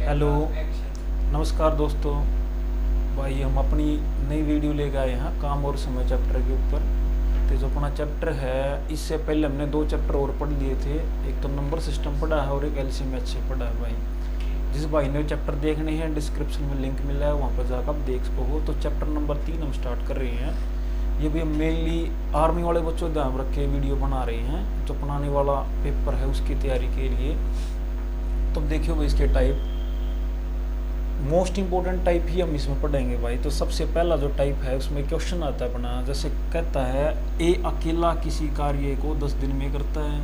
Hello, नमस्कार दोस्तों। भाई हम अपनी नई वीडियो लेकर आए हैं काम और समय चैप्टर के ऊपर। तो जो अपना चैप्टर है, इससे पहले हमने दो चैप्टर और पढ़ लिए थे। एक तो नंबर सिस्टम पढ़ा है और एक एलसीएम से पढ़ा है भाई। जिस भाई ने चैप्टर देखने हैं, डिस्क्रिप्शन में लिंक मिला है, वहाँ पर जाकर आप देख सको। तो चैप्टर नंबर 3 हम स्टार्ट कर रहे हैं। ये भी हम मेनली आर्मी वाले बच्चों ध्यान रख के वीडियो बना रहे हैं। जो बनाने वाला पेपर है उसकी तैयारी के लिए। तो देखियो भाई, इसके टाइप मोस्ट इंपॉर्टेंट टाइप ही हम इसमें पढ़ेंगे भाई। तो सबसे पहला जो टाइप है उसमें क्वेश्चन आता है अपना, जैसे कहता है ए अकेला किसी कार्य को 10 दिन में करता है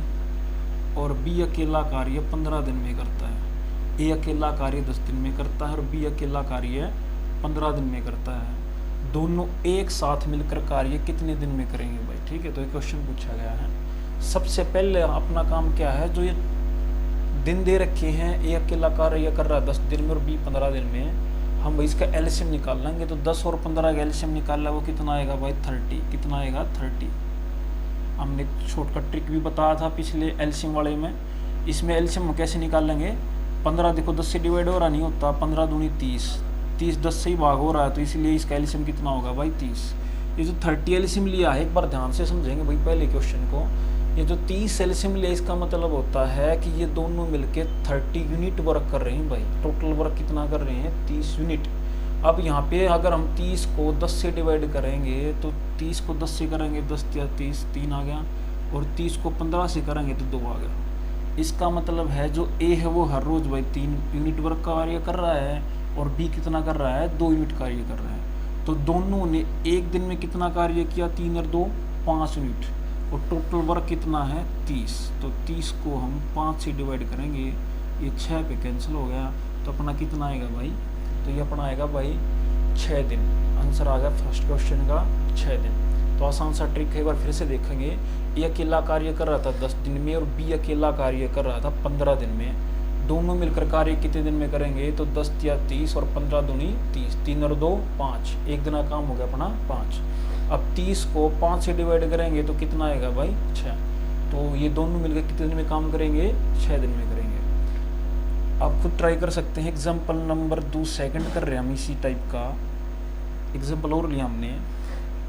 और बी अकेला कार्य 15 दिन में करता है। ए अकेला कार्य 10 दिन में करता है और बी अकेला कार्य 15 दिन में करता है। दोनों एक साथ मिलकर कार्य कितने दिन में करेंगे भाई? ठीक है, तो ये क्वेश्चन पूछा गया है। सबसे पहले अपना काम क्या है, जो ये दिन दे रखे हैं, ए अकेला कार्य कर रहा है 10 दिन में और बी 15 दिन में, हम भाई इसका एलसीएम निकाल लेंगे। तो 10 और 15 का एलसीएम निकालना, वो कितना आएगा भाई? 30। कितना आएगा? 30। हमने शॉर्टकट ट्रिक भी बताया था पिछले एलसीएम वाले में। इसमें एलसीएम हम कैसे निकाल लेंगे? 15 देखो 10 से डिवाइड हो रहा नहीं होता, 15 दूनी 30, 30 10 से ही भाग हो रहा है, तो इसलिए इसका एलसीएम कितना होगा भाई? 30। ये जो 30 एलसीएम लिया है, एक बार ध्यान से समझेंगे भाई पहले क्वेश्चन को। ये जो 30 एलसीएम लिया, इसका मतलब होता है कि ये दोनों मिलके 30 यूनिट वर्क कर रहे हैं भाई। टोटल वर्क कितना कर रहे हैं? 30 यूनिट। अब यहाँ पे अगर हम 30 को 10 से डिवाइड करेंगे, तो 30 को 10 से करेंगे 10 या 30, 3 आ गया, और 30 को 15 से करेंगे तो 2 आ गया। इसका मतलब है जो ए है वो हर रोज भाई 3 यूनिट वर्क कार्य कर रहा है और बी कितना कर रहा है? 2 यूनिट कार्य कर रहा है। तो दोनों ने एक दिन में कितना कार्य किया? 3 और 2 5 यूनिट, और टोटल वर्क कितना है? 30। तो 30 को हम 5 से डिवाइड करेंगे, ये 6 पे कैंसिल हो गया, तो अपना कितना आएगा भाई? तो ये अपना आएगा भाई 6 दिन। आंसर आ गया फर्स्ट क्वेश्चन का 6 दिन। तो आसान सा ट्रिक है, एक बार फिर से देखेंगे। ए अकेला कार्य कर रहा था 10 दिन में और बी अकेला कार्य कर रहा था 15 दिन में। दोनों मिलकर कार्य कितने दिन में करेंगे? तो 10 या 30 और 15 दूनी 30, 3 और 2 5, एक दिन का काम हो गया अपना 5। अब 30 को 5 से डिवाइड करेंगे तो कितना आएगा भाई? 6। तो ये दोनों मिलकर कितने दिन में काम करेंगे? 6 दिन में करेंगे। आप खुद ट्राई कर सकते हैं। एग्जाम्पल नंबर 2 सेकंड कर रहे हैं हम इसी टाइप का एग्जाम्पल और लिया हमने।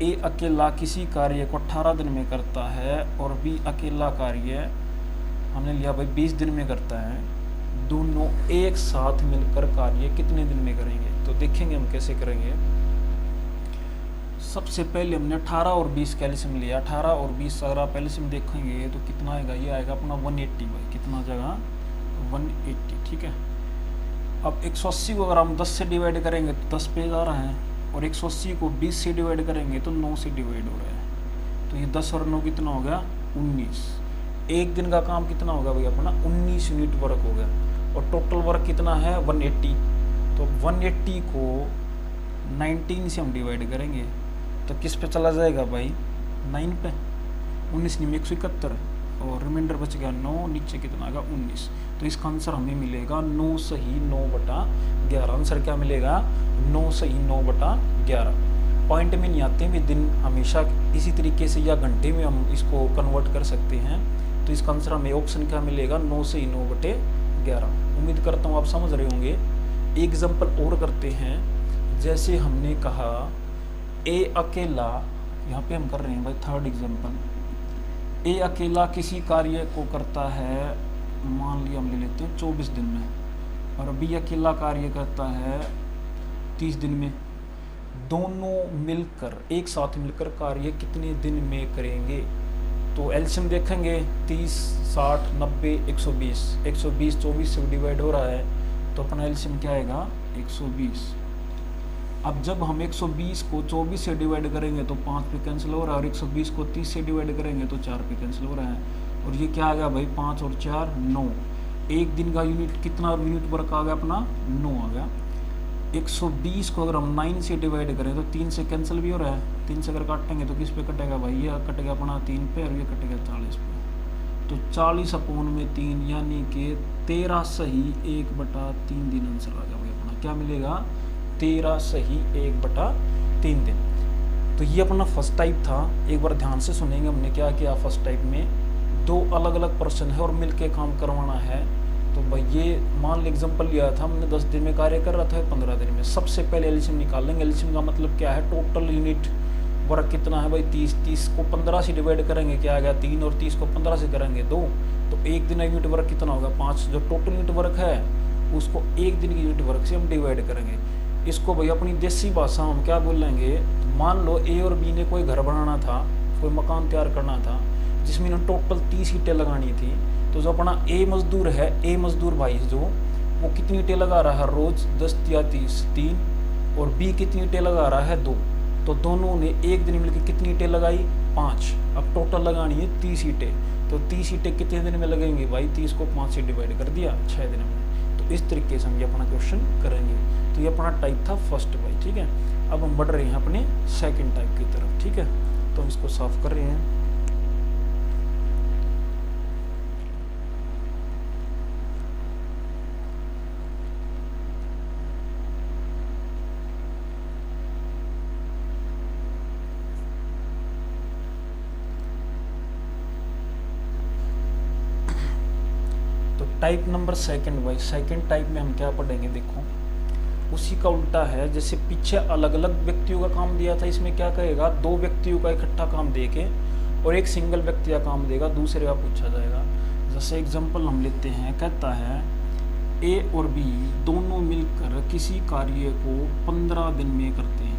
ए अकेला किसी कार्य को 18 दिन में करता है और बी अकेला कार्य हमने लिया भाई 20 दिन में करता है। दोनों एक साथ मिलकर कार्य कितने दिन में करेंगे? तो देखेंगे हम कैसे करेंगे। सबसे पहले हमने 18 और 20 का एलसीएम लिया। 18 और 20 अगर आप एलसीएम देखेंगे तो कितना आएगा? ये आएगा अपना 180 भाई। कितना जगह? 180। ठीक है। अब 180 को अगर हम 10 से डिवाइड करेंगे तो 10 पे जा रहा है, और 180 को 20 से डिवाइड करेंगे तो 9 से डिवाइड हो रहा है। तो ये 10 और 9 कितना हो गया? 19। एक दिन का काम कितना होगा भाई अपना? 19 यूनिट वर्क हो गया, और टोटल वर्क कितना है? 180। तो 180 को 19 से हम डिवाइड करेंगे तो किस पे चला जाएगा भाई? 9 पे। 19 में 171, और रिमाइंडर बच गया 9, नीचे कितना आएगा? 19। तो इसका आंसर हमें मिलेगा 9 सही 9/11। आंसर क्या मिलेगा? 9 सही 9/11। पॉइंट में नहीं आते हैं, दिन हमेशा इसी तरीके से या घंटे में हम इसको कन्वर्ट कर सकते हैं। तो इसका आंसर हमें ऑप्शन क्या मिलेगा? 9 सही 9/11। उम्मीद करता हूँ आप समझ रहे होंगे। एग्जाम्पल और करते हैं। जैसे हमने कहा ए अकेला, यहाँ पे हम कर रहे हैं भाई थर्ड एग्जाम्पल। ए अकेला किसी कार्य को करता है, मान लिया हम ले लेते हैं 24 दिन में, और बी अकेला कार्य करता है 30 दिन में। दोनों मिलकर एक साथ मिलकर कार्य कितने दिन में करेंगे? तो एलसीएम देखेंगे 30 60 90 120। 120 24 से डिवाइड हो रहा है, तो अपना एलसीएम क्या आएगा? 120। अब जब हम 120 को 24 से डिवाइड करेंगे तो 5 पे कैंसिल हो रहा है, और 120 को 30 से डिवाइड करेंगे तो 4 पे कैंसिल हो रहा है, और ये क्या आ गया भाई? 5 और 4 9। एक दिन का यूनिट कितना यूनिट वर्क आ गया अपना? 9 आ गया। 120 को अगर हम 9 से डिवाइड करें तो 3 से कैंसिल भी हो रहा है। 3 से अगर काटेंगे तो किस पे कटेगा भाई? ये कटेगा अपना 3 पे, और ये कटेगा 40 पे। तो 40/3 यानी कि 13 सही 1/3 दिन आंसर आ गया भाई अपना। क्या मिलेगा? 13 सही 1/3 दिन। तो ये अपना फर्स्ट टाइप था। एक बार ध्यान से सुनेंगे हमने क्या किया फर्स्ट टाइप में। 2 अलग अलग पर्सन है और मिलके काम करवाना है। तो भाई ये मान लो एग्जाम्पल लिया था हमने, 10 दिन में कार्य कर रहा था 15 दिन में। सबसे पहले एलसीएम निकाल लेंगे। एलसीएम का मतलब क्या है, टोटल यूनिट वर्क कितना है भाई 30। 30 को 15 से डिवाइड करेंगे, क्या आ गया 3, और 30 को 15 से करेंगे 2, तो एक दिन का यूनिट वर्क कितना होगा 5। जो टोटल यूनिट वर्क है उसको एक दिन की यूनिट वर्क से हम डिवाइड करेंगे। इसको भाई अपनी देसी भाषा हम क्या बोलेंगे, तो मान लो ए और बी ने कोई घर बनाना था, कोई मकान तैयार करना था जिसमें इन्होंने टोटल 30 ईंटें लगानी थी। तो जो अपना ए मजदूर है, ए मजदूर भाई जो वो कितनी ईंटें लगा रहा है रोज 10 या 30 3, और बी कितनी ईंटें लगा रहा है 2। तो दोनों ने एक दिन मिलकर कितनी ईंटें लगाई 5। अब टोटल लगानी है 30 ईंटें। तो 30 ईंटें कितने दिन में लगेंगी भाई, 30 को 5 से डिवाइड कर दिया 6 दिन में। तो इस तरीके से हम ये अपना क्वेश्चन करेंगे। तो ये अपना टाइप था फर्स्ट भाई, ठीक है। अब हम बढ़ रहे हैं अपने सेकंड टाइप की तरफ, ठीक है। तो हम इसको साफ कर रहे हैं। टाइप नंबर सेकंड भाई, सेकंड टाइप में हम क्या पढ़ेंगे, देखो उसी का उल्टा है। जैसे पीछे अलग अलग व्यक्तियों का काम दिया था, इसमें क्या कहेगा 2 व्यक्तियों का इकट्ठा काम दे के और एक सिंगल व्यक्ति का काम देगा, दूसरे का पूछा जाएगा। जैसे एग्जांपल हम लेते हैं, कहता है ए और बी दोनों मिलकर किसी कार्य को 15 दिन में करते हैं।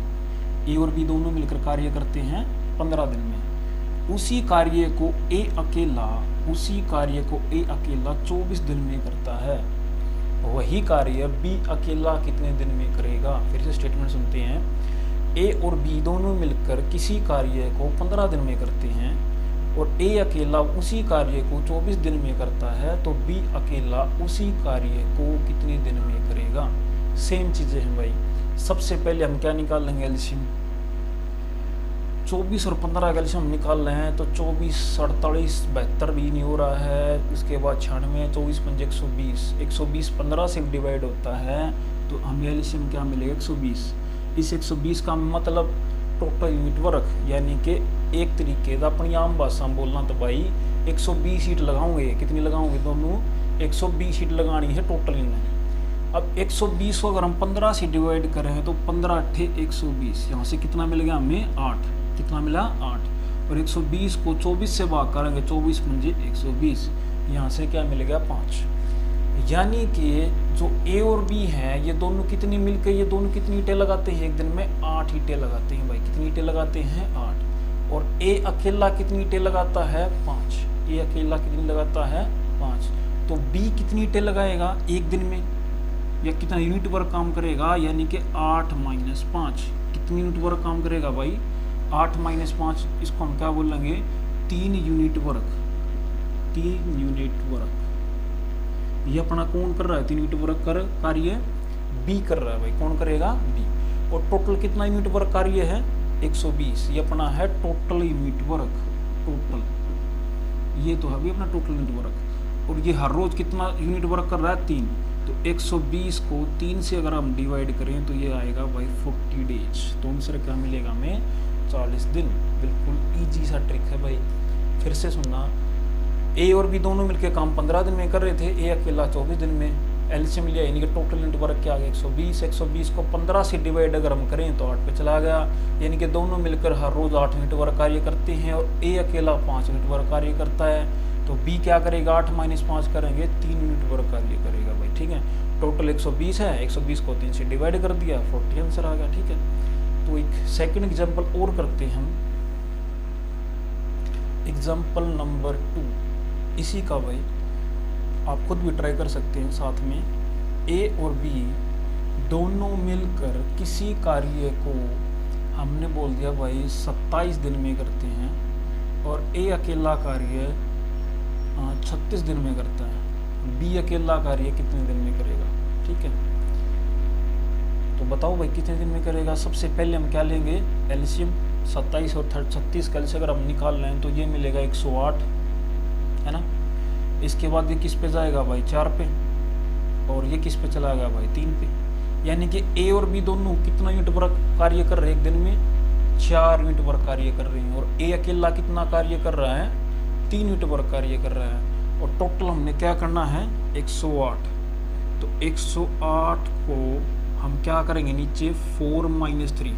ए और बी दोनों मिलकर कार्य करते हैं 15 दिन में। उसी कार्य को ए अकेला 24 दिन में करता है। वही कार्य बी अकेला कितने दिन में करेगा। फिर से स्टेटमेंट सुनते हैं। ए और बी दोनों मिलकर किसी कार्य को 15 दिन में करते हैं और ए अकेला उसी कार्य को 24 दिन में करता है, तो बी अकेला उसी कार्य को कितने दिन में करेगा। सेम चीजें हैं भाई। सबसे पहले हम क्या निकाल लेंगे एलसीएम, 24 और 15 का एलसीएम हम निकाल रहे हैं। तो 24 48 72 भी नहीं हो रहा है। उसके बाद 96 24 5 120, 120 15 से डिवाइड होता है, तो हमें एलसीएम क्या मिलेगा 120। इस 120 का मतलब टोटल यूनिट वर्क, यानी कि एक तरीके का अपनी आम भाषा में बोलना तो भाई 120 शीट लगाओगे। कितनी लगाओगे दोनों, 120 शीट लगानी है टोटल इन्हें। अब 120 को अगर हम 15 से डिवाइड करें तो 15 8 120, यहाँ से कितना मिलेगा हमें 8। कितना मिला 8। और 120 को 24 से भाग करेंगे, 24 पंजे 120, यहाँ से क्या मिलेगा 5। यानी कि जो ए और बी हैं ये दोनों कितनी मिलकर ये दोनों कितनी ईंटें लगाते हैं एक दिन में 8 ईंटें लगाते हैं भाई। कितनी ईंटें लगाते हैं 8। और ए अकेला कितनी ईंटें लगाता है 5। ए अकेला कितनी लगाता है 5। तो बी कितनी ईंटें लगाएगा एक दिन में, या कितना यूनिट वर्क काम करेगा, यानी कि 8 - 5। कितनी यूनिट वर्क काम करेगा भाई 8 - 5। इसको हम क्या बोलेंगे 3 यूनिट वर्क। 3 यूनिट वर्क ये अपना कौन कर रहा है 3 यूनिट वर्क कर कार्य बी कर रहा है भाई। कौन करेगा बी। और टोटल कितना यूनिट वर्क कार्य है 120। ये अपना है टोटल यूनिट वर्क। टोटल ये तो है भाई अपना टोटल यूनिट वर्क। और ये हर रोज कितना यूनिट वर्क कर रहा है 3। तो 120 को 3 से अगर हम डिवाइड करें तो ये आएगा भाई 40 डेज। तो आंसर क्या मिलेगा हमें 40 दिन। बिल्कुल इजी सा ट्रिक है भाई। फिर से सुनना, ए और बी दोनों मिलकर काम 15 दिन में कर रहे थे, ए अकेला 24 दिन में। एलसीएम लिया यानी कि टोटल यूनिट वर्क क्या आ गया 120। 120 को 15 से डिवाइड अगर हम करें तो 8 पे चला गया, यानी कि दोनों मिलकर हर रोज 8 यूनिट वर्क कार्य करते हैं और ए अकेला 5 यूनिट वर्क कार्य करता है। तो बी क्या करेगा 8 - 5 करेंगे 3 यूनिट वर्क कार्य करेगा भाई। ठीक है, टोटल 120 है, 120 को 3 से डिवाइड कर दिया 40 आंसर आ गया। ठीक है, तो एक सेकंड एग्जांपल और करते हैं हम। एग्जांपल नंबर 2 इसी का भाई आप खुद भी ट्राई कर सकते हैं साथ में। ए और बी दोनों मिलकर किसी कार्य को हमने बोल दिया भाई 27 दिन में करते हैं और ए अकेला कार्य 36 दिन में करता है। बी अकेला कार्य कितने दिन में करेगा। ठीक है, तो बताओ भाई कितने दिन में करेगा। सबसे पहले हम क्या लेंगे एलसीएम 27 और 36 का एलसीएम अगर हम निकाल रहे हैं तो ये मिलेगा 108 है ना। इसके बाद ये किस पे जाएगा भाई 4 पे, और ये किस पे चला गया भाई 3 पे। यानी कि ए और बी दोनों कितना यूनिट वर्क कार्य कर रहे हैं एक दिन में 4 यूनिट वर्क कार्य कर रहे हैं, और ए अकेला कितना कार्य कर रहा है 3 यूनिट वर्क कार्य कर रहा है। और टोटल हमने क्या करना है 108। तो 108 को हम क्या करेंगे, नीचे 4 - 3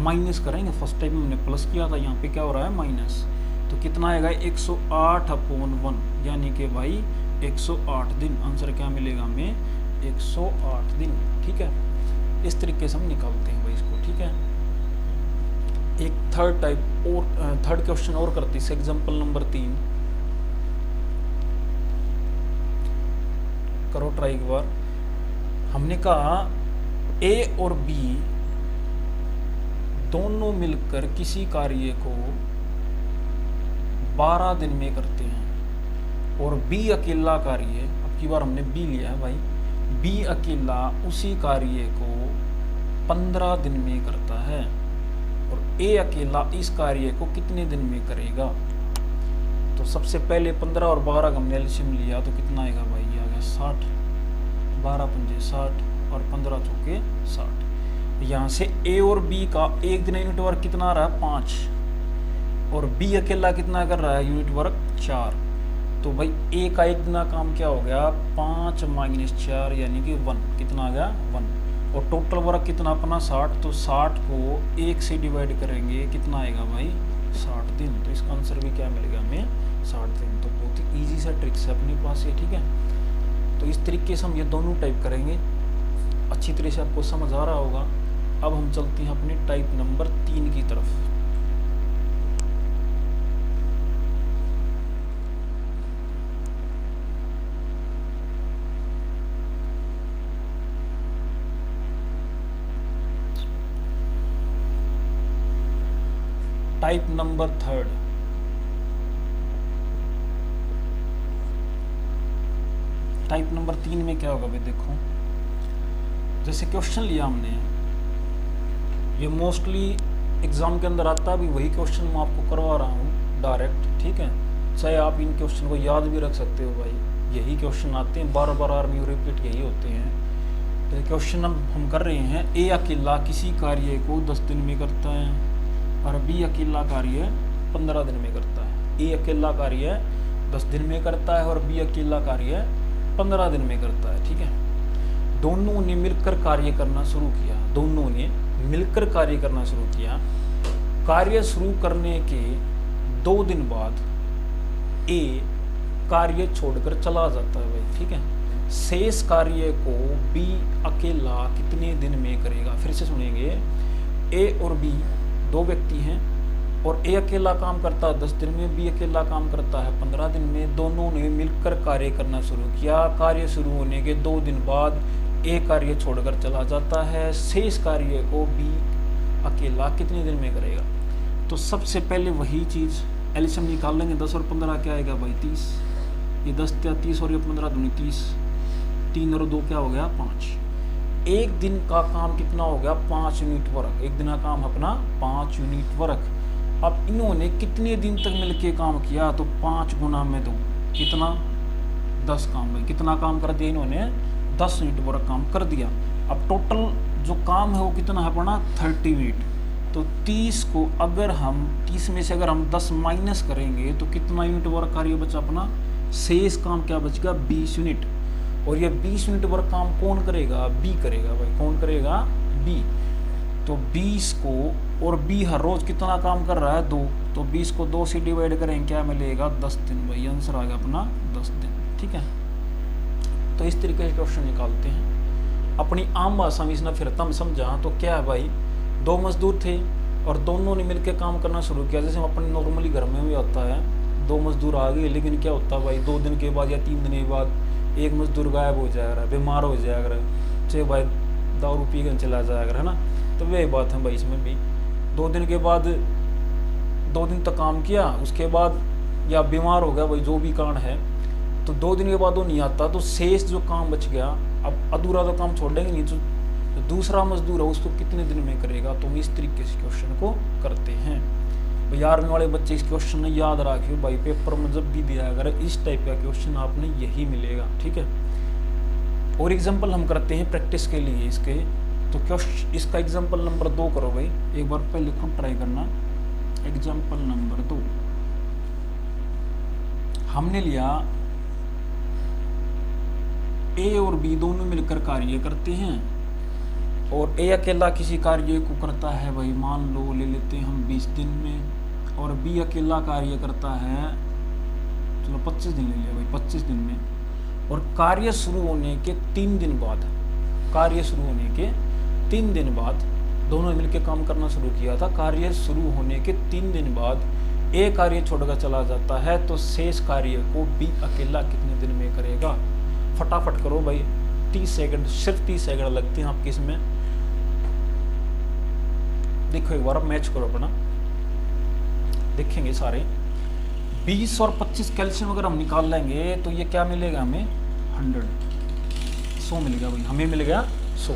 माइनस करेंगे। फर्स्ट टाइम हमने प्लस किया था, यहाँ पे क्या हो रहा है माइनस। तो कितना आएगा 108/1, यानी कि भाई 108 दिन। आंसर क्या मिलेगा हमें, 108 दिन। ठीक है, इस तरीके से हम निकालते हैं भाई इसको। ठीक है, एक थर्ड टाइप और थर्ड क्वेश्चन और करते हैं। एग्जाम्पल नंबर 3 करो ट्राई एक बार। हमने कहा ए और बी दोनों मिलकर किसी कार्य को 12 दिन में करते हैं और बी अकेला कार्य, अब की बार हमने बी लिया है भाई, बी अकेला उसी कार्य को 15 दिन में करता है और ए अकेला इस कार्य को कितने दिन में करेगा। तो सबसे पहले 15 और 12 का हमने एलसीएम लिया तो कितना आएगा भाई, ये आ गया 60। 12 पंजे 60 और 15 चौके 60। यहाँ से ए और बी का एक दिन यूनिट वर्क कितना आ रहा है 5 और बी अकेला कितना कर रहा है यूनिट वर्क 4। तो भाई ए का एक दिन का काम क्या हो गया 5 - 4 यानी कि 1। कितना आ गया 1। और टोटल वर्क कितना अपना 60। तो 60 को 1 से डिवाइड करेंगे, कितना आएगा भाई 60 दिन। तो इसका आंसर भी क्या मिलेगा हमें 60 दिन। तो बहुत ही ईजी सा ट्रिक्स है अपने पास ये। ठीक है, तो इस तरीके से हम ये दोनों टाइप करेंगे। अच्छी तरह से आपको समझ आ रहा होगा। अब हम चलते हैं अपने टाइप नंबर 3 की तरफ। टाइप नंबर 3 टाइप नंबर 3 में क्या होगा भाई, देखो जैसे क्वेश्चन लिया हमने, ये मोस्टली एग्जाम के अंदर आता है भी, वही क्वेश्चन मैं आपको करवा रहा हूँ डायरेक्ट। ठीक है, चाहे आप इन क्वेश्चन को याद भी रख सकते हो भाई, यही क्वेश्चन आते हैं बार बार आर्मी रिपीट यही होते हैं। तो क्वेश्चन हम कर रहे हैं, ए अकेला किसी कार्य को 10 दिन में करता है और बी अकेला कार्य 15 दिन में करता है। ए अकेला कार्य 10 दिन में करता है और बी अकेला कार्य 15 दिन में करता है। ठीक है, दोनों ने मिलकर कार्य करना शुरू किया। दोनों ने मिलकर कार्य करना शुरू किया। कार्य शुरू करने के 2 दिन बाद ए कार्य छोड़कर चला जाता है भाई। ठीक है, शेष कार्य को बी अकेला कितने दिन में करेगा। फिर से सुनेंगे, ए और बी 2 व्यक्ति हैं और ए अकेला काम करता है 10 दिन में, बी अकेला काम करता है 15 दिन में। दोनों ने मिलकर कार्य करना शुरू किया। कार्य शुरू होने के 2 दिन बाद ए कार्य छोड़कर चला जाता है। शेष कार्य को बी अकेला कितने दिन में करेगा। तो सबसे पहले वही चीज़ एलसीएम निकाल लेंगे। 10 और 15 क्या आएगा भाई 30। ये 10 क्या 30 और ये 15 दूनी 30। 3 और 2 क्या हो गया 5। एक दिन का काम कितना हो गया 5 यूनिट वर्क। एक दिन का काम अपना 5 यूनिट वर्क। अब इन्होंने कितने दिन तक मिलके काम किया, तो 5 गुना में 2 कितना 10 काम में। कितना काम कर दिया इन्होंने 10 यूनिट वर्क काम कर दिया। अब टोटल जो काम है वो कितना है अपना 30 यूनिट। तो 30 को अगर हम 30 में से अगर हम 10 माइनस करेंगे तो कितना यूनिट वर्क कार्य बचा अपना, शेष काम क्या बचेगा 20 यूनिट। और ये 20 यूनिट वर्क काम कौन करेगा, बी करेगा भाई। कौन करेगा, बी। तो 20 को, और बी हर रोज कितना काम कर रहा है 2, तो 20 को 2 से डिवाइड करेंगे क्या मिलेगा 10 दिन भाई। आंसर आ गया अपना 10 दिन। ठीक है, तो इस तरीके से क्वेश्चन निकालते हैं। अपनी आम भाषा में इसने फिर हम समझा तो क्या है भाई, 2 मजदूर थे और दोनों ने मिलकर काम करना शुरू किया। जैसे अपने नॉर्मली घर में भी होता है, 2 मजदूर आ गए, लेकिन क्या होता है भाई 2 दिन के बाद या 3 दिन के बाद एक मजदूर गायब हो जाएगा, बीमार हो जाएगा, चाहे भाई दारू पी कर चला जाएगा, है ना। तो वही बात है भाई इसमें भी। 2 दिन के बाद 2 दिन तक काम किया, उसके बाद या बीमार हो गया भाई, जो भी कारण है, तो 2 दिन के बाद वो नहीं आता, तो शेष जो काम बच गया, अब अधूरा तो काम छोड़ेंगे नहीं, तो दूसरा मजदूर है उसको कितने दिन में करेगा। तो हम इस तरीके से क्वेश्चन को करते हैं। तो 11वीं वाले बच्चे इस क्वेश्चन ने याद रखिए भाई, पेपर में जब भी दिया अगर इस टाइप का क्वेश्चन आपने यही मिलेगा। ठीक है, और एग्जाम्पल हम करते हैं प्रैक्टिस के लिए इसके। तो क्वेश्चन इसका एग्जाम्पल नंबर 2 करो भाई, एक बार पहले खुद ट्राई करना। एग्जाम्पल नंबर 2 हमने लिया, ए और बी दोनों मिलकर कार्य करते हैं, और ए अकेला किसी कार्य को करता है भाई, मान लो ले लेते हैं हम 20 दिन में, और बी अकेला कार्य करता है, चलो 25 दिन ले लिया भाई, 25 दिन में। और कार्य शुरू होने के 3 दिन बाद, कार्य शुरू होने के 3 दिन बाद दोनों मिलकर काम करना शुरू किया था। कार्य शुरू होने के 3 दिन बाद ए कार्य छोड़कर चला जाता है, तो शेष कार्य को बी अकेला कितने दिन में करेगा? फटाफट करो भाई, 30 सेकंड, सिर्फ 30 सेकंड लगते हैं आपके इसमें। देखो एक बार मैच करो अपना, देखेंगे सारे। 20 और 25 कैल्शियम अगर हम निकाल लेंगे तो ये क्या मिलेगा हमें? 100 मिलेगा भाई, हमें मिल गया 100।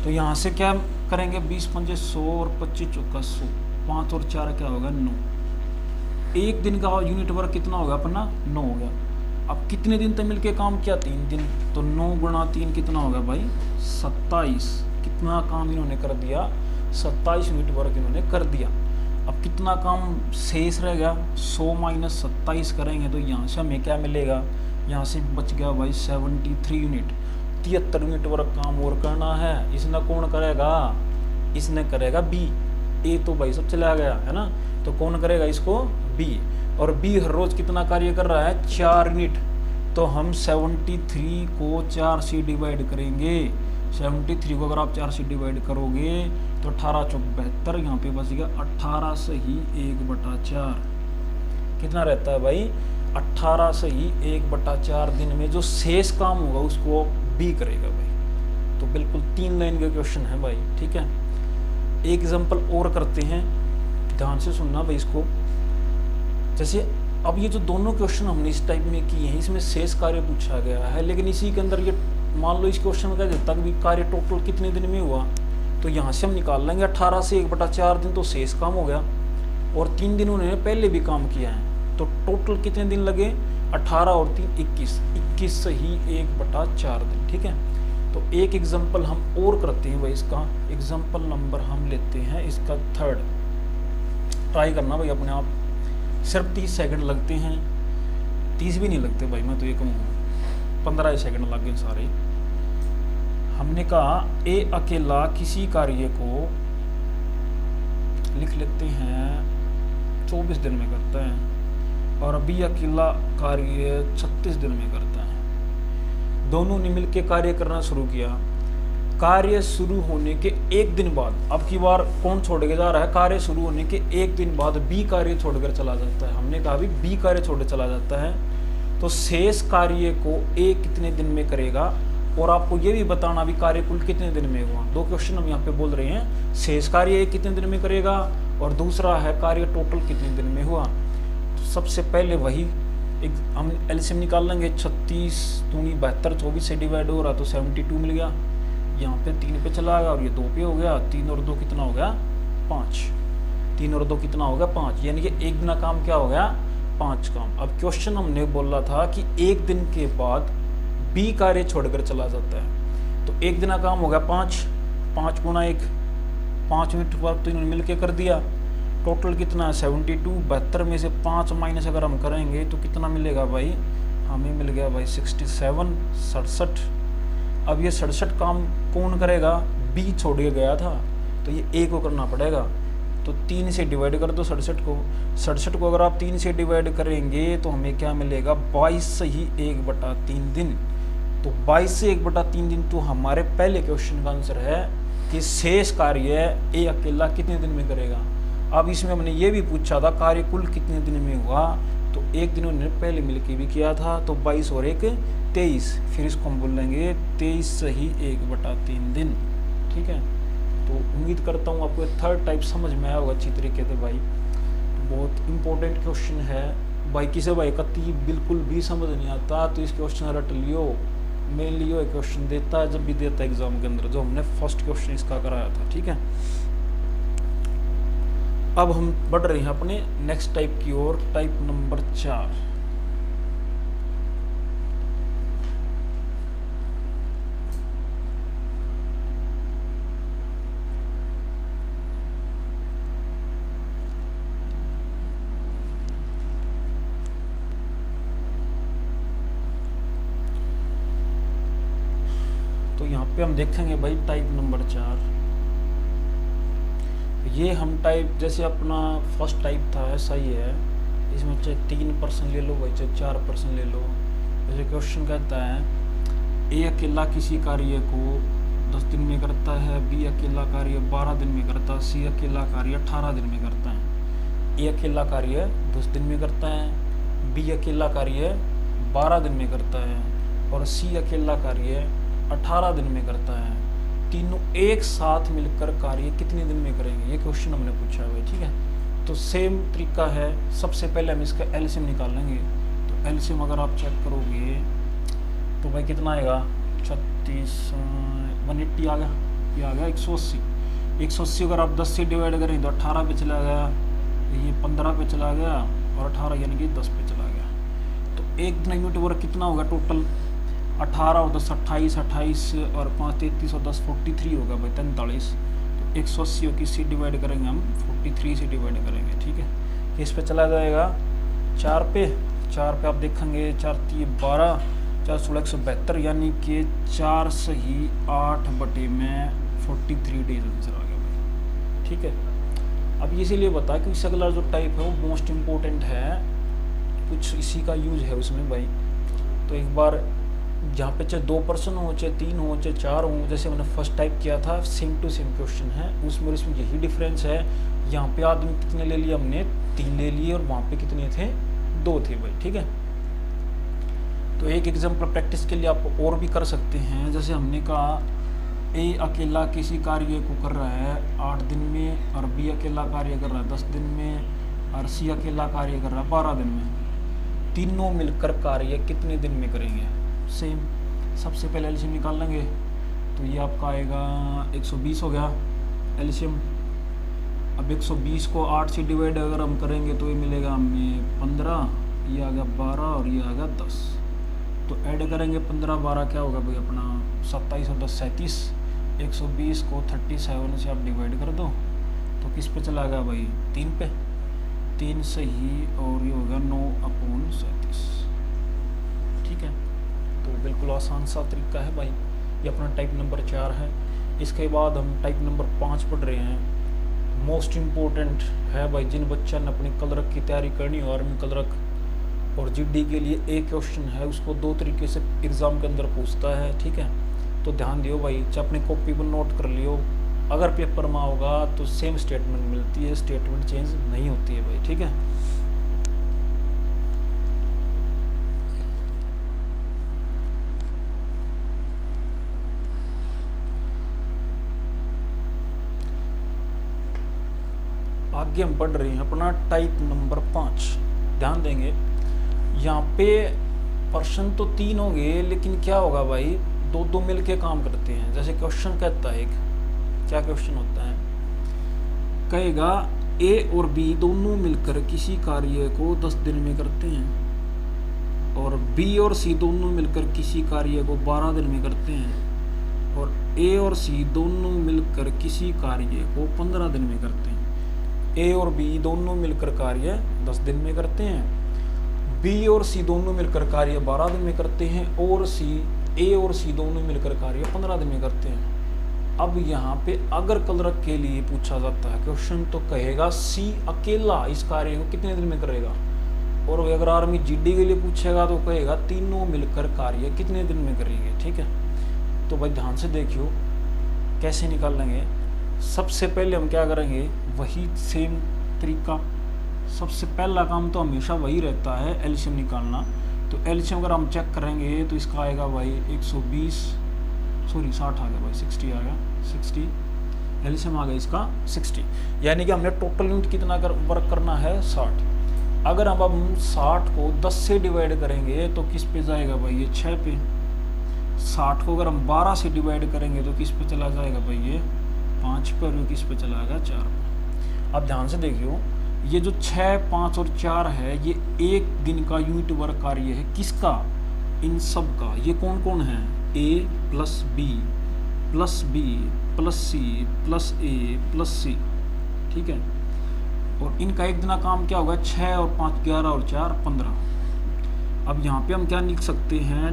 तो यहाँ से क्या करेंगे? 20 पंजे 100 और 25 चौका 100, 5 और 4 क्या होगा? 9। एक दिन का यूनिट वर्क कितना होगा अपना? 9 हो गया। अब कितने दिन तक मिलके काम किया? 3 दिन। तो 9 गुणा 3 कितना होगा भाई? 27। कितना काम इन्होंने कर दिया? 27 यूनिट वर्क इन्होंने कर दिया। अब कितना काम शेष रह गया? 100 माइनस 27 करेंगे तो यहाँ से हमें क्या मिलेगा? यहाँ से बच गया भाई 73 यूनिट। 73 यूनिट वर्क काम और करना है। इसने कौन करेगा? इसने करेगा बी। ए तो भाई सब चला गया है ना, तो कौन करेगा इसको? बी। और बी हर रोज कितना कार्य कर रहा है? 4 यूनिट। तो हम 73 को 4 से डिवाइड करेंगे। 73 को अगर आप 4 से डिवाइड करोगे तो 18 चौक 72, यहाँ पे बच गया 18 से ही 1/4। कितना रहता है भाई? 18 से ही 1/4 दिन में जो शेष काम होगा उसको बी करेगा भाई। तो बिल्कुल 3 लाइन का क्वेश्चन है भाई, ठीक है। एक एग्जांपल और करते हैं, ध्यान से सुनना भाई इसको। जैसे अब ये जो दोनों क्वेश्चन हमने इस टाइप में किए हैं, इसमें शेष कार्य पूछा गया है, लेकिन इसी के अंदर ये मान लो इस क्वेश्चन में क्या देता है कि कार्य टोटल कितने दिन में हुआ, तो यहाँ से हम निकाल लेंगे 18 से 1/4 दिन, तो शेष काम हो गया। और 3 दिन उन्होंने पहले भी काम किया है, तो टोटल कितने दिन लगे? 18 और 3 21, 21 से ही 1/4 दिन, ठीक है। तो एक एग्जाम्पल हम और करते हैं भाई इसका। एग्जाम्पल नंबर हम लेते हैं इसका 3rd। ट्राई करना भाई अपने आप, सिर्फ 30 सेकंड लगते हैं। 30 भी नहीं लगते भाई, मैं तो ये कहूँगा 15 सेकंड लग गए सारे। हमने कहा ए अकेला किसी कार्य को लिख लेते हैं 24 दिन में करता है, और बी अकेला कार्य 36 दिन में करता है। दोनों ने मिलकर कार्य करना शुरू किया। कार्य शुरू होने के 1 दिन बाद, अब की बार कौन छोड़ के जा रहा है? कार्य शुरू होने के 1 दिन बाद बी कार्य छोड़कर चला जाता है। हमने कहा भी बी कार्य छोड़ चला जाता है, तो शेष कार्य को ए कितने दिन में करेगा? और आपको ये भी बताना भी कार्य कुल कितने दिन में हुआ। 2 क्वेश्चन हम यहाँ पे बोल रहे हैं, शेष कार्य ए कितने दिन में करेगा, और दूसरा है कार्य टोटल कितने दिन में हुआ। तो सबसे पहले वही हम एलसीएम निकाल लेंगे। 36 दूनी 72, 24 से डिवाइड हो रहा तो 72 मिल गया। यहाँ पे 3 पे चला गया और ये 2 पे हो गया। 3 और 2 कितना हो गया? 5। 3 और 2 कितना हो गया? 5। यानी कि एक दिन का काम क्या हो गया? 5 काम। अब क्वेश्चन हमने बोला था कि 1 दिन के बाद बी कार्य छोड़कर चला जाता है, तो एक दिन का काम हो गया 5। 5 गुणा 1, 5 यूनिट वर्क तो इन्होंने मिलकर कर दिया। टोटल कितना है? 72। 72 में से 5 माइनस अगर हम करेंगे तो कितना मिलेगा भाई? हमें मिल गया भाई 67, 67। अब ये 67 काम कौन करेगा? बी छोड़ के गया था, तो ये ए को करना पड़ेगा। तो 3 से डिवाइड कर दो 67 को। 67 को अगर आप 3 से डिवाइड करेंगे तो हमें क्या मिलेगा? 22 से ही 1/3 दिन। तो 22 से 1/3 दिन तो हमारे पहले क्वेश्चन का आंसर है कि शेष कार्य ए अकेला कितने दिन में करेगा। अब इसमें हमने ये भी पूछा था कार्य कुल कितने दिन में हुआ, तो 1 दिन उन्होंने पहले मिलके भी किया था, तो 22 और 1 23। फिर इसको हम बोल लेंगे 23 से ही 1/3 दिन, ठीक है। तो उम्मीद करता हूँ आपको 3rd टाइप समझ में आया होगा अच्छी तरीके से भाई। तो बहुत इंपॉर्टेंट क्वेश्चन है भाई। किसी भाई कति बिल्कुल भी समझ नहीं आता तो इस क्वेश्चन रट लियो। मैं लियो एक क्वेश्चन देता है जब भी देता है एग्जाम के अंदर, जो हमने फर्स्ट क्वेश्चन इसका कराया था, ठीक है। अब हम बढ़ रहे हैं अपने नेक्स्ट टाइप की ओर, टाइप नंबर 4। पे हम देखेंगे भाई टाइप नंबर 4। ये हम टाइप जैसे अपना फर्स्ट टाइप था ऐसा ही है, इसमें चाहे 3% ले लो भाई, चाहे 4% ले लो। जैसे क्वेश्चन कहता है ए अकेला किसी कार्य को 10 दिन में करता है, बी अकेला कार्य 12 दिन में करता है, सी अकेला कार्य 18 दिन में करता है। ए अकेला कार्य 10 दिन में करता है, बी अकेला कार्य 12 दिन में करता है और सी अकेला कार्य 18 दिन में करता है। तीनों एक साथ मिलकर कार्य कितने दिन में करेंगे, ये क्वेश्चन हमने पूछा है भाई। ठीक है, तो सेम तरीका है। सबसे पहले हम इसका एलसीएम निकालेंगे। तो एलसीएम अगर आप चेक करोगे तो भाई कितना आएगा, 36 180 आ गया, ये आ गया 180। 180 अगर आप 10 से डिवाइड करें तो 18 पे चला गया, ये 15 पे चला गया और 18 यानी कि 10 पे चला गया। तो एक दिन यूनिट वर्क कितना होगा टोटल, 18 और 10 28, 28 और 5 33 और 10 43 होगा भाई 43। तो 180 की से डिवाइड करेंगे हम 43 से डिवाइड करेंगे। ठीक है, इस पे चला जाएगा 4 पे आप देखेंगे 4 3 12, 4 16 172 यानी कि 4 सही 8 बटे में 43 डेज आंसर आ गया भाई। ठीक है, अब इसीलिए बता कि इस अगला जो टाइप है वो मोस्ट इम्पोर्टेंट है, कुछ इसी का यूज है उसमें भाई। तो एक बार जहाँ पे चाहे 2% हो, चाहे 3 हो, चाहे 4 हो, जैसे मैंने फर्स्ट टाइप किया था सेम टू सेम क्वेश्चन है, उसमें इसमें यही डिफरेंस है। यहाँ पे आदमी कितने ले लिए हमने, 3 ले लिए और वहाँ पे कितने थे, 2 थे भाई। ठीक है, तो एक एग्जाम्पल प्रैक्टिस के लिए आप और भी कर सकते हैं। जैसे हमने कहा ए अकेला किसी कार्य को कर रहा है 8 दिन में और बी अकेला कार्य कर रहा है 10 दिन में और सी अकेला कार्य कर रहा है 12 दिन में। तीनों मिलकर कार्य कितने दिन में करेंगे, सेम। सबसे पहले एलसीएम निकाल लेंगे, तो ये आपका आएगा 120 हो गया एलसीएम। अब 120 को 8 से डिवाइड अगर हम करेंगे तो ये मिलेगा हमें 15, ये आ गया 12 और ये आ गया 10। तो ऐड करेंगे 15 12 क्या होगा भाई अपना 27 और 10 37। 120 को 37 से आप डिवाइड कर दो तो किस पे चला गया भाई, 3 पे, 3 सही और ये होगा 9/37। ठीक है, तो बिल्कुल आसान सा तरीका है भाई। ये अपना टाइप नंबर 4 है। इसके बाद हम टाइप नंबर 5 पढ़ रहे हैं। मोस्ट इम्पोर्टेंट है भाई, जिन बच्चों ने अपनी क्लर्क की तैयारी करनी हो, आर्मी क्लर्क और जीडी के लिए एक क्वेश्चन है, उसको 2 तरीके से एग्ज़ाम के अंदर पूछता है। ठीक है, तो ध्यान दियो भाई, चाहे अपनी कॉपी पर नोट कर लियो। अगर पेपर में होगा तो सेम स्टेटमेंट मिलती है, स्टेटमेंट चेंज नहीं होती है भाई। ठीक है, आगे हम पढ़ रहे हैं अपना टाइप नंबर 5। ध्यान देंगे, यहाँ पे पर्सन तो 3 होंगे लेकिन क्या होगा भाई, 2 मिलके काम करते हैं। जैसे क्वेश्चन कहता है, क्या क्वेश्चन होता है, कहेगा ए और बी दोनों मिलकर किसी कार्य को 10 दिन में करते हैं और बी और सी दोनों मिलकर किसी कार्य को 12 दिन में करते हैं और ए और सी दोनों मिलकर किसी कार्य को 15 दिन में करते हैं। ए और बी दोनों मिलकर कार्य 10 दिन में करते हैं, बी और सी दोनों मिलकर कार्य 12 दिन में करते हैं और ए और सी दोनों मिलकर कार्य 15 दिन में करते हैं। अब यहाँ पे अगर क्लर्क के लिए पूछा जाता है क्वेश्चन तो कहेगा सी अकेला इस कार्य को कितने दिन में करेगा, और अगर आर्मी जीडी के लिए पूछेगा तो कहेगा तीनों मिलकर कार्य कितने दिन में करेंगे। ठीक है, तो भाई ध्यान से देखियो कैसे निकाल लेंगे। सबसे पहले हम क्या करेंगे, वही सेम तरीका, सबसे पहला काम तो हमेशा वही रहता है एलसीएम निकालना। तो एलसीएम अगर हम चेक करेंगे तो इसका आएगा भाई 60 आ गया भाई, 60 आ गया, 60 एलसीएम आ गया इसका 60, यानी कि हमने टोटल यूनिट कितना वर्क करना है 60। अगर हम 60 को 10 से डिवाइड करेंगे तो किस पे जाएगा भाई, ये 6 पे। 60 को अगर हम 12 से डिवाइड करेंगे तो किस पे चला जाएगा भाई, ये 5 पे, और किस पे चला जाएगा 4 पे। अब ध्यान से देखियो, ये जो 6 5 और 4 है ये एक दिन का यूनिट वर्क कार्य है, किसका, इन सब का। ये कौन कौन है, A plus B plus B plus C plus A plus C. ठीक है, और इनका एक दिन का काम क्या होगा, 6 और 5 11 और 4 15। अब यहाँ पे हम क्या लिख सकते हैं,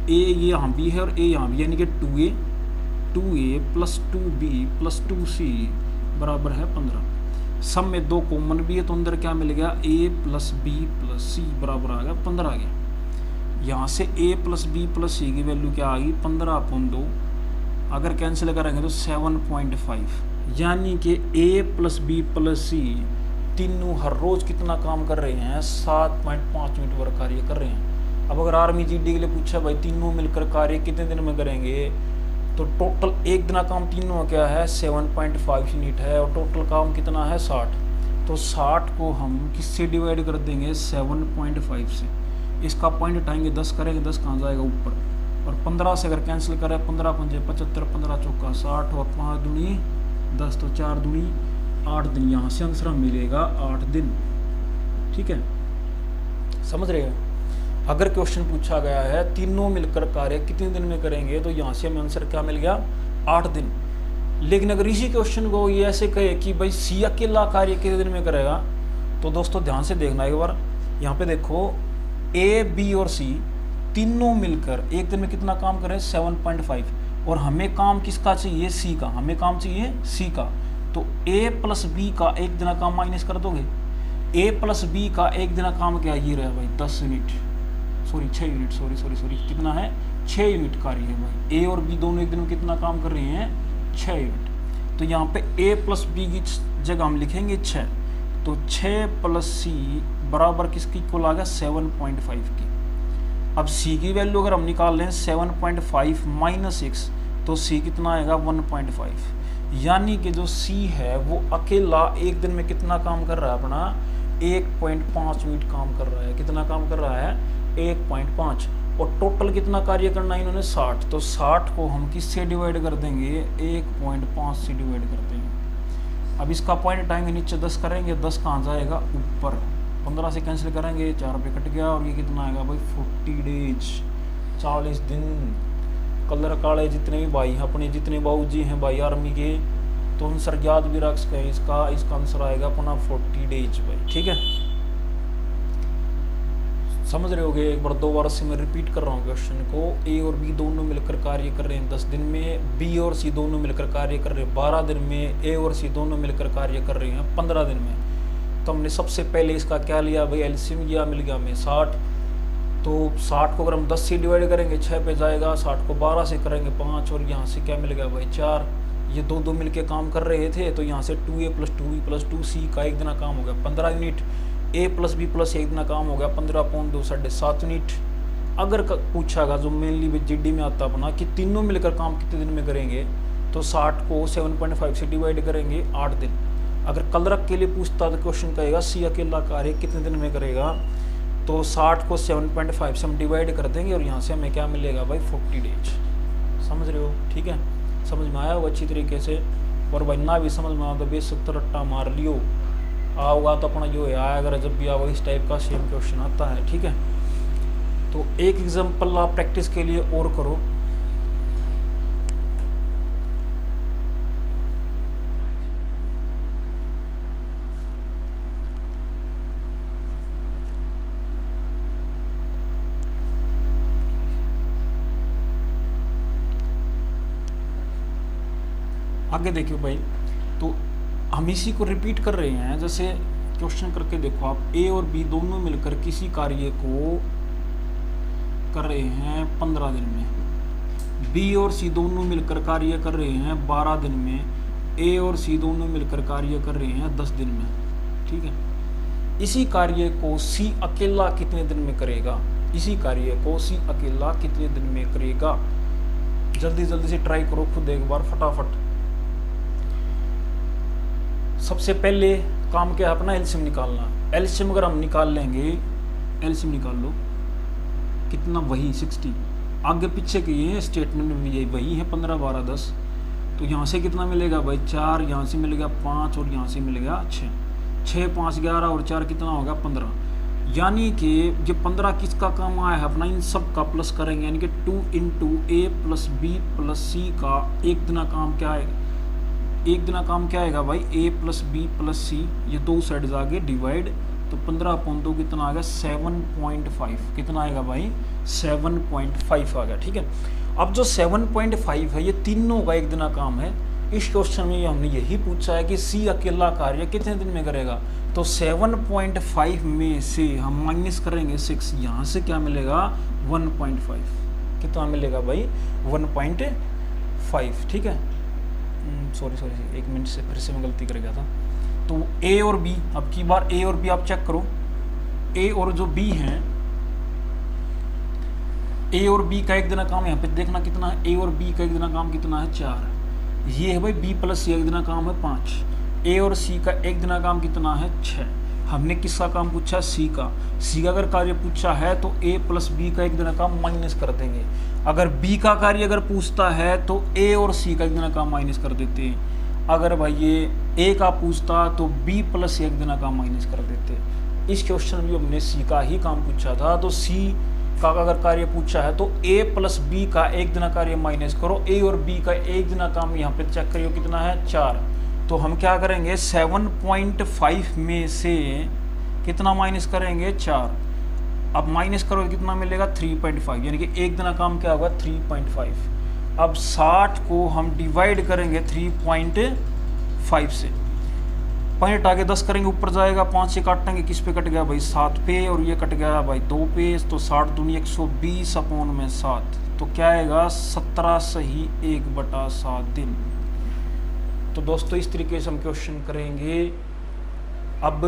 ए ये यहाँ भी है और ए यहाँ भी, यानी कि 2a plus 2b plus 2c बराबर है 15। सब में 2 कॉमन भी है तो अंदर क्या मिल गया, a प्लस बी प्लस सी बराबर आ गया 15 आ गया। यहाँ से a प्लस बी प्लस सी की वैल्यू क्या आ गई 15/2, अगर कैंसिल करेंगे तो 7.5, यानी कि a प्लस बी प्लस सी तीनों हर रोज कितना काम कर रहे हैं, 7.5 मिनट वर्क कार्य कर रहे हैं। अब अगर आर्मी जीडी के लिए पूछा भाई तीनों मिलकर कार्य कितने दिन में करेंगे, तो टोटल एक दिन का काम तीनों का क्या है 7.5 यूनिट है और टोटल काम कितना है 60। तो 60 को हम किससे डिवाइड कर देंगे 7.5 से, इसका पॉइंट हटाएंगे 10 करेंगे, 10 कहाँ जाएगा ऊपर, और 15 से अगर कैंसिल करें 15 पंजे 75, 15 चौका 60 और 5 दूनी 10, तो 4 दूनी 8 दिन। यहाँ से आंसर मिलेगा 8 दिन। ठीक है, समझ रहे हैं। अगर क्वेश्चन पूछा गया है तीनों मिलकर कार्य कितने दिन में करेंगे, तो यहाँ से हमें आंसर क्या मिल गया 8 दिन। लेकिन अगर इसी क्वेश्चन को ये ऐसे कहे कि भाई सी अकेला कार्य कितने दिन में करेगा, तो दोस्तों ध्यान से देखना एक बार। यहाँ पे देखो ए बी और सी तीनों मिलकर एक दिन में कितना काम करें 7.5, और हमें काम किसका चाहिए सी का, हमें काम चाहिए सी का। तो ए प्लस बी का एक दिन का काम माइनस कर दोगे, ए प्लस बी का एक दिन का काम क्या ये रहा भाई 10 यूनिट, सॉरी 6 यूनिट, सॉरी कितना है 6 यूनिट कार्य है भाई। ए और बी दोनों एक दिन में कितना काम कर रहे हैं 6 यूनिट। तो यहाँ पे ए प्लस बी की जगह हम लिखेंगे 6, तो 6 प्लस सी बराबर किसकी इक्वल आ गया 7.5 की। अब सी की वैल्यू अगर हम निकाल लें 7.5 माइनस 6, तो सी कितना आएगा 1.5, यानी कि जो सी है वो अकेला एक दिन में कितना काम कर रहा है अपना 1.5 यूनिट काम कर रहा है। कितना काम कर रहा है 1.5, और टोटल कितना कार्य करना है इन्होंने 60, तो 60 को हम किससे डिवाइड कर देंगे 1.5 से डिवाइड कर देंगे। अब इसका पॉइंट हटाएंगे नीचे 10 करेंगे, 10 कहाँ जाएगा ऊपर, 15 से कैंसिल करेंगे 4 पे कट गया, और ये कितना आएगा भाई 40 डेज 40 दिन। कलर काले जितने भी भाई अपने जितने बाबूजी हैं भाई आर्मी के, तो आंसर याद भी रख सकें इसका आंसर आएगा अपना 40 डेज भाई। ठीक है, समझ रहे होगे। एक बार दोबारा से मैं रिपीट कर रहा हूँ क्वेश्चन को। ए और बी दोनों मिलकर कार्य कर रहे हैं 10 दिन में, बी और सी दोनों मिलकर कार्य कर रहे हैं 12 दिन में, ए और सी दोनों मिलकर कार्य कर रहे हैं 15 दिन में। तो हमने सबसे पहले इसका क्या लिया भाई एलसीएम लिया, मिल गया हमें 60। तो 60 को अगर हम 10 से डिवाइड करेंगे 6 पे जाएगा, 60 को 12 से करेंगे 5, और यहाँ से क्या मिल गया भाई 4। ये दो मिलके काम कर रहे थे, तो यहाँ से 2a plus 2b plus 2c का एक दिन काम हो गया 15 unit, a plus b plus एक दिन काम हो गया 15/2 7.5 यूनिट। अगर पूछागा जो मेनली जीडी में आता अपना कि तीनों मिलकर काम कितने दिन में करेंगे, तो 60 को 7.5 से डिवाइड करेंगे 8 दिन। अगर कलरक के लिए पूछता तो क्वेश्चन कहेगा सी अकेला कार्य कितने दिन में करेगा, तो 60 को 7.5 से हम डिवाइड कर देंगे, और यहाँ से हमें क्या मिलेगा भाई 40 डेज। समझ रहे हो। ठीक है, समझ में आया हो अच्छी तरीके से। और भाई ना भी समझ में आया तो बेशक रट्टा मार लियो, आओगा तो अपना जो है आया, अगर जब भी आओ इस टाइप का सेम क्वेश्चन आता है। ठीक है, तो एक एग्जाम्पल आप प्रैक्टिस के लिए और करो। आगे देखियो भाई, तो हम इसी को रिपीट कर रहे हैं। जैसे क्वेश्चन करके देखो आप, ए और बी दोनों मिलकर किसी कार्य को कर रहे हैं 15 दिन में, बी और सी दोनों मिलकर कार्य कर रहे हैं 12 दिन में, ए और सी दोनों मिलकर कार्य कर रहे हैं 10 दिन में। ठीक है, इसी कार्य को सी अकेला कितने दिन में करेगा, इसी कार्य को सी अकेला कितने दिन में करेगा। जल्दी जल्दी से ट्राई करो खुद एक बार फटाफट। सबसे पहले काम क्या है अपना एलसीएम निकालना। एलसीएम अगर हम निकाल लेंगे, एलसीएम निकाल लो कितना, वही 60, आगे पीछे के ये स्टेटमेंट में यही वही है 15 12 10। तो यहाँ से कितना मिलेगा भाई 4, यहाँ से मिलेगा 5, और यहाँ से मिलेगा 6, 6 5 11 और 4 कितना होगा 15। यानी कि ये 15 किसका काम आया है अपना, इन सब का प्लस करेंगे, यानी कि 2 × a plus b plus c का एक दिन काम क्या आएगा, एक दिन काम क्या आएगा भाई a plus b plus c, ये दो साइड आगे डिवाइड, तो 15/2 कितना आ गया 7.5, कितना आएगा भाई 7.5 आ गया। ठीक है, अब जो 7.5 है ये तीनों का एक दिन का काम है। इस क्वेश्चन में हमने यही पूछा है कि सी अकेला कार्य कितने दिन में करेगा, तो 7.5 में से हम माइनस करेंगे 6, यहाँ से क्या मिलेगा 1.5, कितना मिलेगा भाई 1.5। ठीक है, सॉरी 1 मिनट से फिर से मैं गलती कर गया था। तो ए और बी, अब की बार ए और बी आप चेक करो, ए और जो बी हैं, ए और बी का एक दिन का काम यहाँ पे देखना कितना है, ए और बी का एक दिन का काम कितना है 4, ये है भाई बी प्लस सी एक दिन का काम है 5, ए और सी का एक दिन का काम कितना है 6। हमने किसका काम पूछा, सी का अगर कार्य पूछा है तो ए प्लस बी का एक दिन का काम माइनस कर देंगे। अगर बी का कार्य अगर पूछता है तो ए और सी का एक दिन का काम माइनस कर देते हैं। अगर भाई ये ए का पूछता तो बी प्लस एक दिन का काम माइनस कर देते। इस क्वेश्चन में हमने सी का ही काम पूछा था, तो सी का अगर कार्य पूछा है तो ए प्लस बी का एक दिन का कार्य माइनस करो, ए और बी का एक दिन का काम यहाँ पे चेक करियो कितना है 4। तो हम क्या करेंगे 7.5 में से कितना माइनस करेंगे 4, अब माइनस करोगे कितना मिलेगा 3.5, यानी कि एक दिन का काम क्या होगा 3.5। अब 60 को हम डिवाइड करेंगे 3.5 से, पॉइंट हटा के 10 करेंगे ऊपर जाएगा, 5 से काटेंगे किस पे कट गया भाई 7 पे, और ये कट गया भाई 2 पे, तो 60 दूनी 120 अपॉन में 7, तो क्या आएगा 17 सही 1/7 दिन। तो दोस्तों इस तरीके से हम क्वेश्चन करेंगे। अब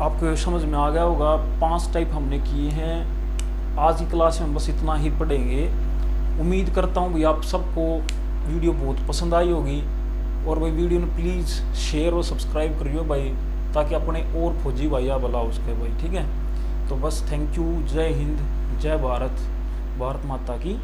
आपको समझ में आ गया होगा, 5 टाइप हमने किए हैं। आज की क्लास में बस इतना ही पढ़ेंगे। उम्मीद करता हूँ भाई आप सबको वीडियो बहुत पसंद आई होगी, और भाई वीडियो ने प्लीज़ शेयर और सब्सक्राइब करियो भाई, ताकि अपने और फौजी भैया भला उसके भाई। ठीक है, तो बस थैंक यू, जय हिंद, जय भारत, भारत माता की